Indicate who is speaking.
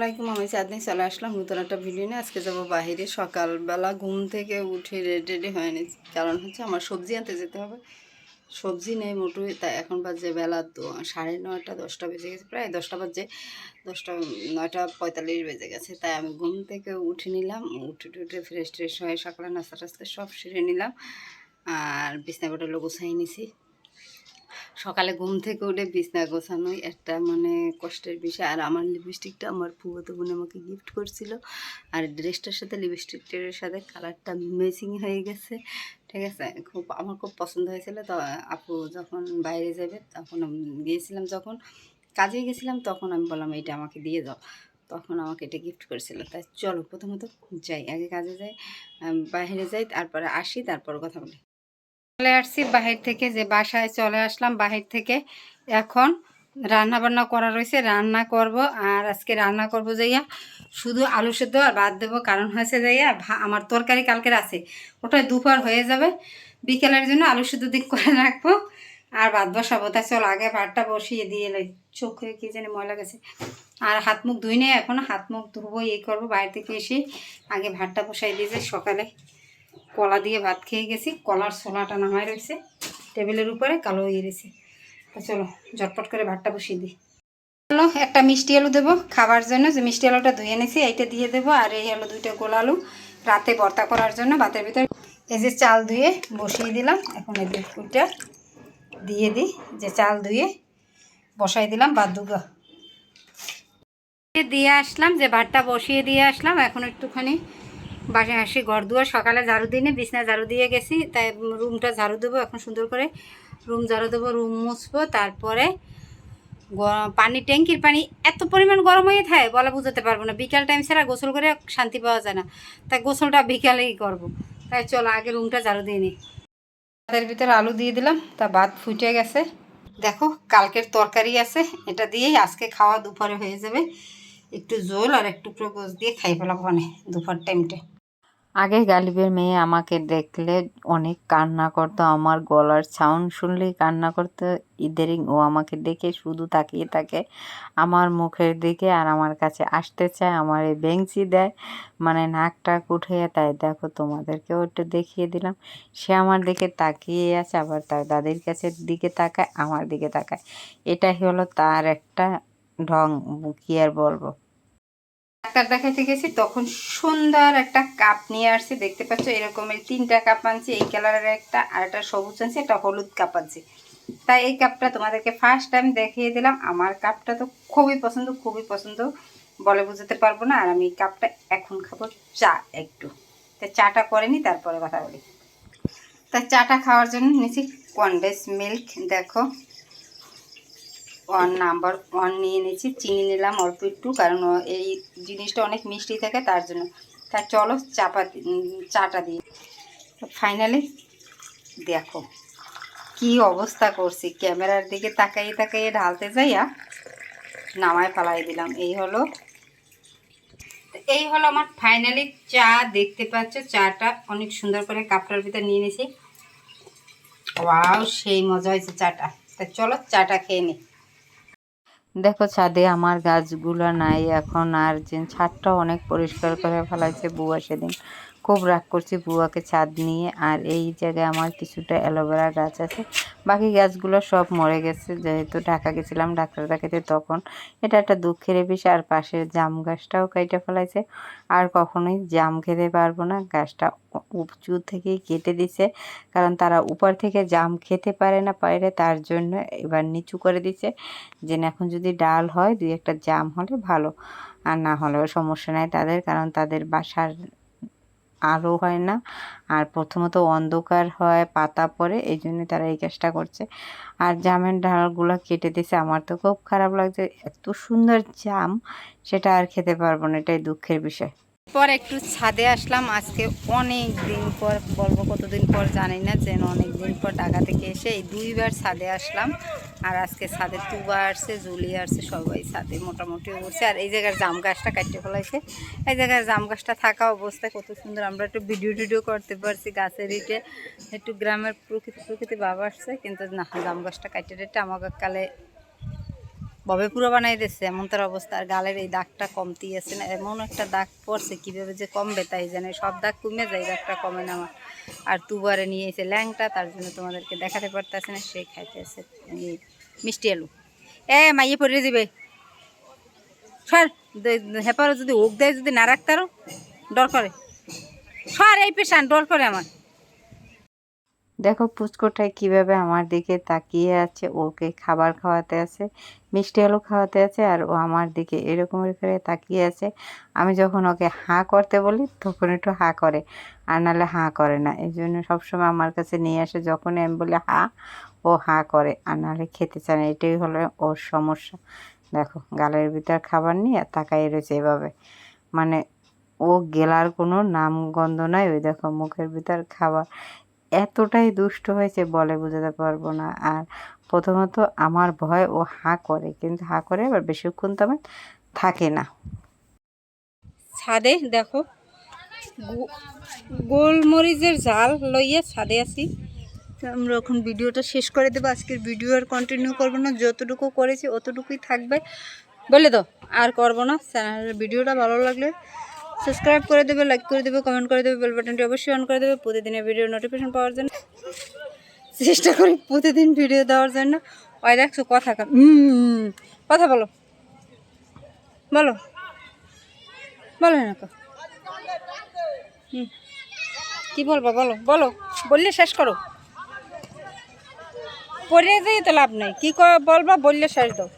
Speaker 1: আসসালামাইকুম, আমি চাঁদনি চলে আসলাম নতুন একটা ভিডিও নিয়ে। আজকে যাবো বাইরে। সকালবেলা ঘুম থেকে উঠে রেডি হয়ে নিচ্ছি, কারণ হচ্ছে আমার সবজি আনতে যেতে হবে। সবজি নেই মোটুই, তাই এখন বাজে বেলা 9:30 10টা বেজে গেছে, প্রায় 10টা বাজে, 10টা 9:45 বেজে গেছে। তাই আমি ঘুম থেকে উঠে নিলাম, উঠে টুটে ফ্রেশ ট্রেশ হয়ে সকালে নাস্তা টাস্তা সব সেরে নিলাম, আর বিছনা গোটালো গুছাই নিছি। সকালে ঘুম থেকে উঠে বিছনা গোছানোই একটা কষ্টের বিষয়। আর আমার লিপস্টিকটা আমার ফুফাতো বোন আমাকে গিফট করছিল, আর ড্রেসটার সাথে লিপস্টিকটার সাথে কালারটা ম্যাচিং হয়ে গেছে। ঠিক আছে, আমার খুব পছন্দ হয়েছিল। তো আপু যখন বাইরে যাবে, তখন আমি গিয়েছিলাম, যখন কাজে গেছিলাম, তখন আমি বললাম এটা আমাকে দিয়ে যাও। তখন আমাকে এটা গিফট করেছিল। তাই চলো প্রথমত যাই, আগে কাজে যাই, বাইরে যাই, তারপরে আসি, তারপর কথা বলি। চলে আসছি বাহির থেকে, যে বাসায় চলে আসলাম বাহির থেকে। এখন রান্না বান্না করা রয়েছে, রান্না করব। আর আজকে রান্না করব যাইয়া শুধু আলু সেদ্ধ আর ভাত দেবো, কারণ হয়েছে যাইয়া আমার তরকারি কালকের আছে, ওটাই দুপুর হয়ে যাবে। বিকেলের জন্য আলু সেদ্ধ দিক করে রাখবো, আর ভাত বসাবো। তাই চলো আগে ভাতটা বসিয়ে দিয়ে এলাই, চোখে কি জানি ময়লা গেছে। আর হাত মুখ ধুই নেই, এখন হাত মুখ ধুবো, এই করবো। বাইরে থেকে এসে আগে ভাতটা বসাই দিয়েছে। সকালে কলা দিয়ে ভাত খেয়ে গেছি, কলার ছোলাটা নামাই রয়েছে টেবিলের উপরে, কালো হয়ে গেছে। তো চলো ঝটপট করে ভাতটা বসিয়ে দিই। চলো একটা মিষ্টি আলু দেবো খাবার জন্য, যে মিষ্টি আলুটা ধুয়ে নিয়েছি এইটা দিয়ে দেবো। আর এই হলো 2টা গোল আলু রাতে ভর্তা করার জন্য ভাতের ভিতরে। এই যে চাল ধুয়ে বসিয়ে দিলাম, এখন এই দুধটা দিয়ে দিই, যে চাল ধুয়ে বসাই দিলাম ভাত দুগা দিয়ে আসলাম, যে ভাতটা বসিয়ে দিয়ে আসলাম। এখন একটুখানি বাসায় আসি, ঘর দুয়ার সকালে ঝাড়ু দিনে বিছনা ঝাড়ু দিয়ে গেছি, তাই রুমটা ঝাড়ু দেবো এখন সুন্দর করে। রুম ঝাড়ু দেবো, রুম মুছবো, তারপরে পানি, ট্যাঙ্কির পানি এত পরিমাণ গরম হয়ে থাকে বলা বুঝাতে পারবো না। বিকাল টাইম ছাড়া গোসল করে শান্তি পাওয়া যায় না, তাই গোসলটা বিকালেই করব। তাই চলো আগে রুমটা ঝাড়ু দিয়ে নিই। ভাতের ভিতরে আলু দিয়ে দিলাম, তা ভাত ফুটে গেছে। দেখো কালকের তরকারি আছে, এটা দিয়েই আজকে খাওয়া দুপুরে হয়ে যাবে। একটু ঝোল আর একটু গোস দিয়ে খাই ফেলাবো দুপুর টাইমটা।
Speaker 2: আগে গালিবের মেয়ে আমাকে দেখলে অনেক কান্না করতো, আমার গলার সাউন্ড শুনলেই কান্না করতো। ইদারিং ও আমাকে দেখে শুধু তাকিয়ে থাকে আমার মুখের দিকে, আর আমার কাছে আসতে চায়, আমার এই বেঞ্চি দেয়, মানে নাকটা উঠে। তাই দেখো তোমাদেরকেও একটু দেখিয়ে দিলাম, সে আমার দিকে তাকিয়ে আছে, আবার তার দাদির কাছে দিকে তাকায়, আমার দিকে তাকায়। এটাই হলো তার একটা ঢং, কি আর বলবো।
Speaker 1: ডাক্তার দেখাতে গেছি, তখন সুন্দর একটা কাপ নিয়ে আসছি, দেখতে পাচ্ছ এরকমের 3টা কাপ আনছি। এই কালারের একটা, আর একটা সবুজ আনছি, একটা হলুদ কাপ আনছি। তাই এই কাপটা তোমাদেরকে ফার্স্ট টাইম দেখিয়ে দিলাম। আমার কাপটা তো খুবই পছন্দ, খুবই পছন্দ, বলে বুঝতে পারবো না। আর আমি এই কাপটা এখন খাবো চা একটু, তাই চাটা করে নি, তারপরে কথা বলি। তাই চাটা খাওয়ার জন্য নিয়েছি কনডেন্স মিল্ক। দেখো 1 নিয়ে নিয়েছি, চিনি নিলাম অল্প একটু, কারণ এই জিনিসটা অনেক মিষ্টি থাকে তার জন্য। তাই চলো চাটা দিই। তো ফাইনালি দেখো কি অবস্থা করছি, ক্যামেরার দিকে তাকাইয়ে তাকাইয়ে ঢালতে যাইয়া নামায় ফালাই দিলাম। এই হলো আমার ফাইনালি চা। দেখতে পাচ্ছ চাটা অনেক সুন্দর করে কাপটার ভিতরে নিয়ে নিয়েছি। ওয়াও, সেই মজা হয়েছে চাটা। তা চলো চাটা খেয়ে নিই।
Speaker 2: দেখো ছাদে আমার গাছগুলো নাই এখন, আর যে ছাদটা অনেক পরিষ্কার করে ফেলাইছে বুয়া, সেদিন খুব রাগ করছি বুয়াকে ছাদ নিয়ে। আর এই জায়গায় আমার কিছুটা অ্যালোভেরা গাছ আছে, বাকি গাছগুলো সব মরে গেছে, যেহেতু ঢাকা গেছিলাম ডাক্তার দেখাতে, তখন এটা একটা দুঃখের বিষয়। আর পাশের জাম গাছটাও কেটে ফেলাইছে, আর কখনোই জাম খেতে পারবো না, গাছটা উঁচু থেকেই কেটে দিছে, কারণ তারা উপর থেকে জাম খেতে পারে না পারে, তার জন্য এবার নিচু করে দিছে, যে এখন যদি ডাল হয় 2-1টা জাম হলে ভালো, আর না হলেও সমস্যা নাই তাদের, কারণ তাদের বাসার আলো হয় না, আর প্রথমত অন্ধকার হয়, পাতা পড়ে, এই জন্য তারা এই কাজটা করছে। আর জামের ডালগুলো কেটে দিছে, আমার তো খুব খারাপ লাগছে, এত সুন্দর জাম, সেটা আর খেতে পারবো না, এটাই দুঃখের বিষয়।
Speaker 1: পর একটু ছাদে আসলাম আজকে, অনেক দিন পর, বলবো কতদিন পর জানি না, যেন অনেক দিন পর ঢাকা থেকে এসে এই 2বার ছাদে আসলাম। আর আজকে ছাদে তুবা আসছে, জুলি আসছে, সবাই ছাদে মোটামুটি উঠছে। আর এই জায়গার জাম গাছটা কাটতে ফেলাইছে। এই জায়গার জাম গাছটা থাকা অবস্থায় কত সুন্দর আমরা একটু ভিডিও টিডিও করতে পারছি, গাছের ইটে একটু গ্রামের প্রকৃতি প্রকৃতি ভাব আসছে। কিন্তু না, জাম গাছটা কাটতে আমাকে কালে
Speaker 2: ববে পুরো বানাই দিচ্ছে এমন তার অবস্থা। আর গালের এই দাগটা কমতি আছে না, এমন একটা দাগ পড়ছে কীভাবে যে কমবে তাই জানে, সব দাগ কমে যায়, দাগটা কমে না আমার। আর তুবারে নিয়ে এসে ল্যাংটা, তার জন্য তোমাদেরকে দেখাতে পারতেছে না, সেই খাইতেছে এই মিষ্টি আলু। মাইয়ে পড়ে দিবে সর, হেপার যদি ওক দেয় যদি না রাখতারও ডর করে, সর এই পেশান ডর করে আমার। দেখো পুচকোটায় কিভাবে আমার দিকে তাকিয়ে আছে, ওকে খাবার খাওয়াতে আছে, মিষ্টি আলু খাওয়াতে আছে, আর ও আমার দিকে এরকম করে তাকিয়ে আছে। আমি যখন ওকে হাঁ করতে বলি তখন একটু হাঁ করে, আর নাহলে হাঁ করে না। এই জন্য সবসময় আমার কাছে নিয়ে আসে, যখনই আমি বলি হাঁ ও হাঁ করে, আর নাহলে খেতে চায় না। এটাই হলো ওর সমস্যা। দেখো গালের ভিতর খাবার নিয়ে তাকাই রয়েছে এভাবে, মানে ও গেলার কোনো নামগন্ধ নাই। ওই দেখো মুখের ভিতর খাবার, এতটাই দুষ্ট হয়েছে বলে বোঝাতে পারবো না। আর প্রথমত আমার ভয় ও হাঁ করে, কিন্তু হাঁ করে আবার বেশিক্ষণ তো আমার থাকে না। ছাদে দেখো গোলমরিচের জাল লইয়া ছাদে আছি। আমরা এখন ভিডিওটা শেষ করে দেবো। আজকের ভিডিও আর কন্টিনিউ করবো না, যতটুকু করেছি অতটুকুই থাকবে বলে দাও, আর করবো না। চ্যানেলের ভিডিওটা ভালো লাগলে সাবস্ক্রাইব করে দেবে, লাইক করে দেবে, কমেন্ট করে দেবে, বেল বাটনটি অবশ্যই অন করে দেবে প্রতিদিনের ভিডিও নোটিফিকেশন পাওয়ার জন্য। চেষ্টা করি প্রতিদিন ভিডিও দেওয়ার জন্য। ওই দেখছো কথা কথা বলো বলো বলো না কি বলবা বলো বলো, বললে শেষ করো, পড়ে যেয়ে তো লাভ নেই, কি বলবা বললে শেষ দাও।